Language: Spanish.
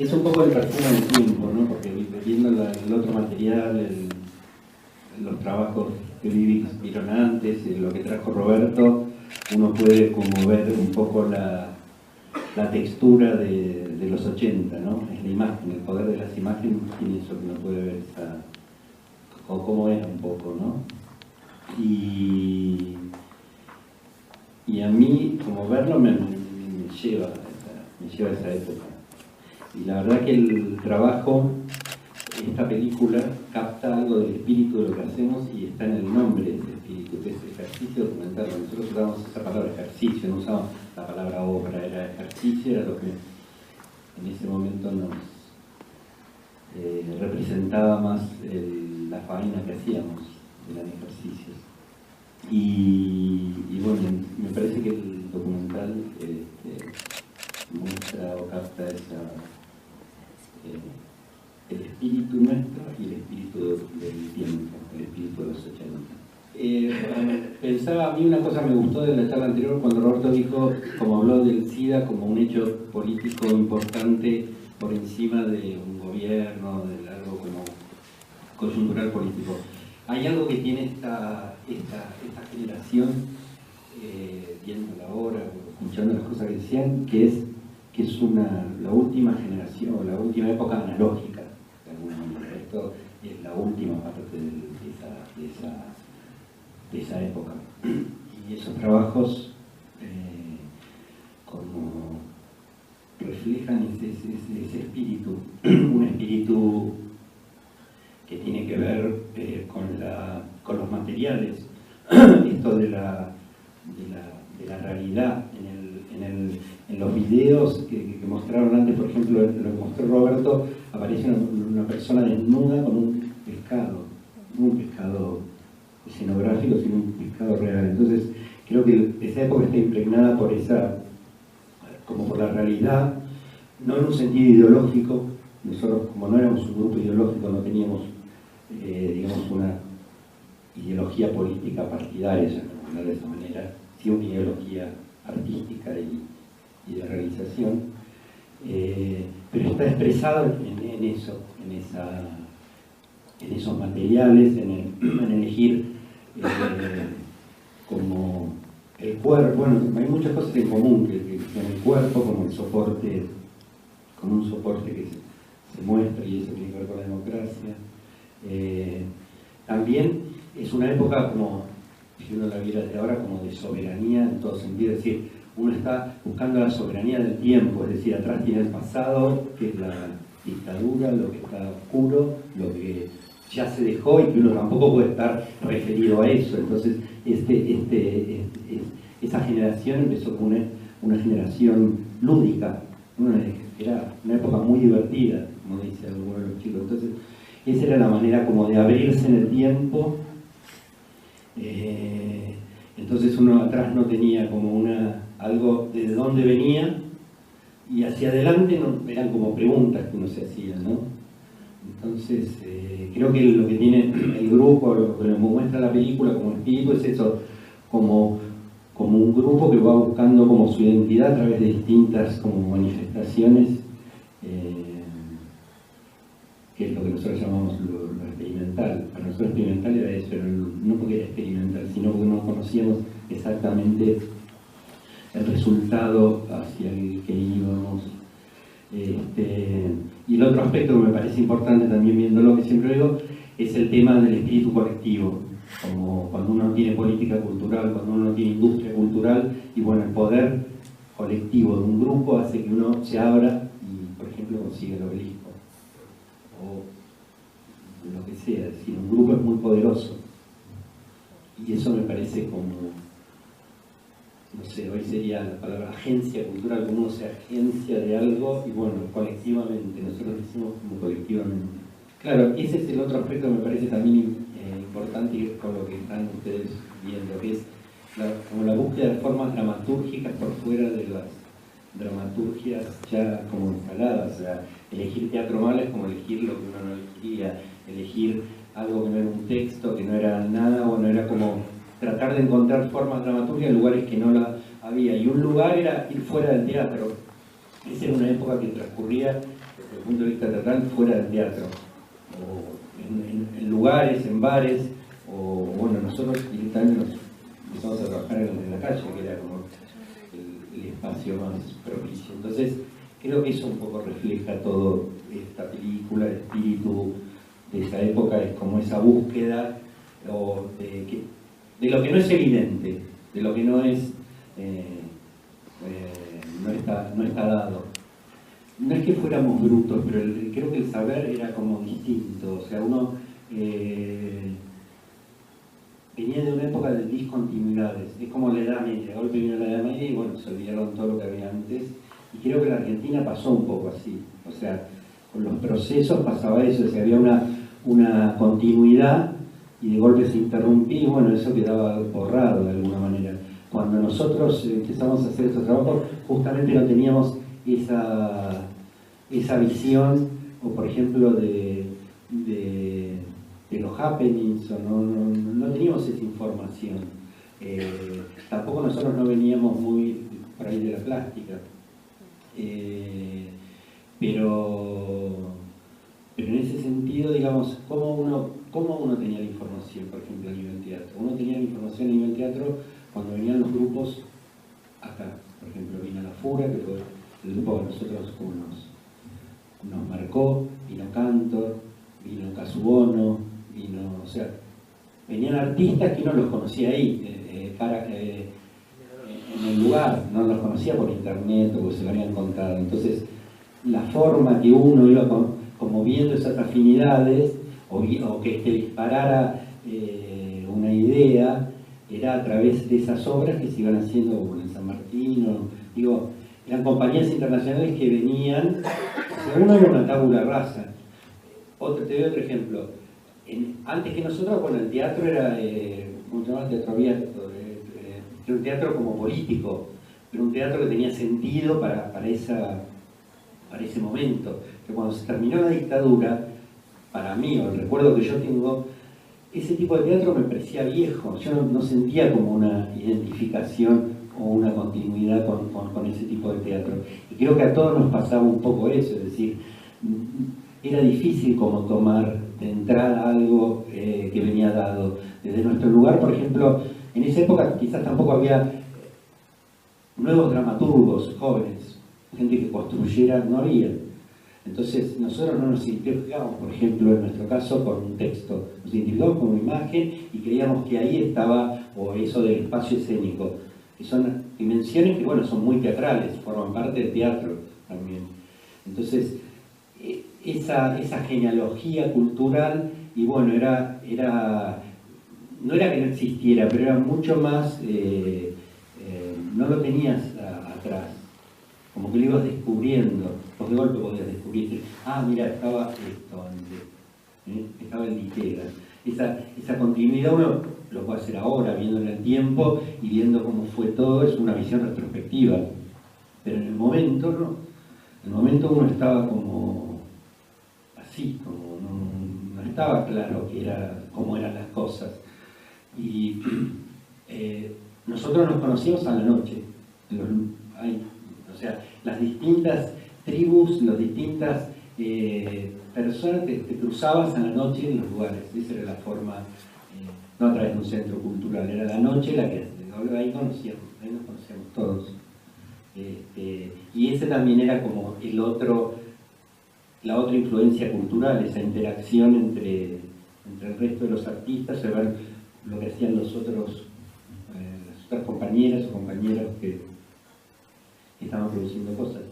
Es un poco el perfume del tiempo, ¿no? Porque viendo el otro material, los trabajos que vieron antes, lo que trajo Roberto, uno puede como ver un poco la textura de los 80, ¿no? Es la imagen, el poder de las imágenes tiene eso que uno puede ver, o cómo era un poco, ¿no? Y a mí, como verlo, me lleva a esa época. Y la verdad que el trabajo, esta película, capta algo del espíritu de lo que hacemos y está en el nombre de ese espíritu, que es ejercicio documental. Nosotros usamos esa palabra ejercicio, no usamos la palabra obra, era ejercicio, era lo que en ese momento nos representaba más la faena que hacíamos, eran ejercicios. Y bueno, me parece que el documental muestra o capta el espíritu nuestro y el espíritu del tiempo, el espíritu de los 80. Pensaba, a mí una cosa me gustó de la charla anterior cuando Roberto dijo, como habló del SIDA como un hecho político importante por encima de un gobierno, de algo como coyuntural político. Hay algo que tiene esta generación, viéndola ahora, escuchando las cosas que decían, que es la última generación, o la última época analógica, de alguna manera. Esto es la última parte de esa época. Y esos trabajos como reflejan ese espíritu, un espíritu que tiene que ver con los materiales, esto de la realidad. En los videos que mostraron antes, por ejemplo, lo que mostró Roberto, aparece una persona desnuda con un pescado escenográfico, sino un pescado real. Entonces, creo que esa época está impregnada por la realidad, no en un sentido ideológico. Nosotros, como no éramos un grupo ideológico, no teníamos, digamos, una ideología política partidaria, de esa manera, sí una ideología artística y de realización, pero está expresado en esos materiales, en elegir como el cuerpo. Bueno, hay muchas cosas en común que en el cuerpo como el soporte, como un soporte que se muestra, y eso tiene que ver con la democracia. También es una época, como si uno la viera desde ahora, como de soberanía en todo sentido, es decir, uno está buscando la soberanía del tiempo, es decir, atrás tiene el pasado, que es la dictadura, lo que está oscuro, lo que ya se dejó y que uno tampoco puede estar referido a eso. Entonces, esa generación empezó como una generación lúdica, era una época muy divertida, como dice alguno de los chicos. Entonces, esa era la manera como de abrirse en el tiempo. Entonces uno atrás no tenía como algo de dónde venía, y hacia adelante eran como preguntas que uno se hacía, ¿no? Entonces creo que lo que tiene el grupo, lo que nos muestra la película como espíritu, es eso, como un grupo que va buscando como su identidad a través de distintas como manifestaciones, que es lo que nosotros llamamos lo experimental. Para nosotros experimental era eso, pero no porque era experimental, sino porque no conocíamos exactamente el resultado hacia el que íbamos. Y el otro aspecto que me parece importante también, viéndolo, que siempre digo, es el tema del espíritu colectivo, como cuando uno tiene política cultural, cuando uno tiene industria cultural, y bueno, el poder colectivo de un grupo hace que uno se abra y, por ejemplo, consiga el obelisco, o lo que sea. Es decir, un grupo es muy poderoso, y eso me parece como, no sé, hoy sería la palabra agencia cultural, como uno se agencia de algo, y bueno, colectivamente, nosotros decimos como colectivamente. Claro, ese es el otro aspecto que me parece también importante con lo que están ustedes viendo, que es como la búsqueda de formas dramatúrgicas por fuera de las dramaturgias ya como instaladas. O sea, elegir teatro malo es como elegir lo que uno no elegiría, elegir algo que no era un texto, que no era nada, bueno, era como tratar de encontrar formas dramatúrgicas en lugares que no la había. Y un lugar era ir fuera del teatro, esa era una época que transcurría, desde el punto de vista teatral, fuera del teatro, o en lugares, en bares, o bueno, nosotros directamente nos empezamos a trabajar en la calle, que era como el espacio más propicio. Entonces, creo que eso un poco refleja todo esta película, el espíritu de esa época, es como esa búsqueda de lo que no es evidente, de lo que no es no está dado. No es que fuéramos brutos, pero creo que el saber era como distinto. O sea, uno venía de una época de discontinuidades. Es como la Edad Media. De golpe vino la Edad Media y bueno, se olvidaron todo lo que había antes. Y creo que la Argentina pasó un poco así. O sea, con los procesos pasaba eso. O sea, había una continuidad y de golpe se interrumpía y bueno, eso quedaba borrado de alguna manera. Cuando nosotros empezamos a hacer estos trabajos, justamente no teníamos esa visión, o por ejemplo de los happenings, o no teníamos esa información. Tampoco nosotros no veníamos muy por ahí de la plástica. Pero en ese sentido, digamos, ¿cómo uno tenía la información, por ejemplo, a nivel teatro? Uno tenía la información a nivel teatro cuando venían los grupos acá. Por ejemplo, vino La Fura, que fue el grupo que nosotros como nos marcó, vino Cantor, vino Casubono, o sea, venían artistas que uno los conocía ahí, en el lugar, no los conocía por internet o se lo habían contado. Entonces, la forma que uno iba como viendo esas afinidades, o que te disparara una idea, era a través de esas obras que se iban haciendo en San Martín, eran compañías internacionales que venían, o sea, uno era una tabula rasa. Te doy otro ejemplo. Antes que nosotros, bueno, el teatro era, ¿cómo se llama? Teatro abierto, era un teatro como político, pero un teatro que tenía sentido para ese momento. Que cuando se terminó la dictadura, para mí, o el recuerdo que yo tengo, ese tipo de teatro me parecía viejo. Yo no sentía como una identificación o una continuidad con ese tipo de teatro. Y creo que a todos nos pasaba un poco eso, es decir, era difícil como tomar de entrada algo que venía dado desde nuestro lugar. Por ejemplo, en esa época quizás tampoco había nuevos dramaturgos jóvenes, gente que construyera, no había. Entonces nosotros no nos identificábamos, por ejemplo, en nuestro caso, con un texto, nos identificábamos con una imagen y creíamos que ahí estaba, o eso del espacio escénico, que son dimensiones que, bueno, son muy teatrales, forman parte del teatro también. Entonces, esa genealogía cultural, y bueno, no era que no existiera, pero era mucho más, no lo tenías atrás, como que lo ibas descubriendo, vos de golpe podías descubrir, mira, estaba esto antes, estaba el Litera. Esa continuidad uno lo puede hacer ahora, viendo en el tiempo y viendo cómo fue todo, es una visión retrospectiva, pero en el momento no, en el momento uno estaba como así, como no estaba claro cómo eran las cosas. Y nosotros nos conocíamos a la noche, o sea, las distintas tribus, las distintas personas te cruzabas a la noche en los lugares. Esa era la forma, no a través de un centro cultural, era la noche la que ahí nos conocíamos todos. Y ese también era como la otra influencia cultural, esa interacción entre el resto de los artistas, ver lo que hacían las otras compañeras o compañeros que estaban produciendo cosas.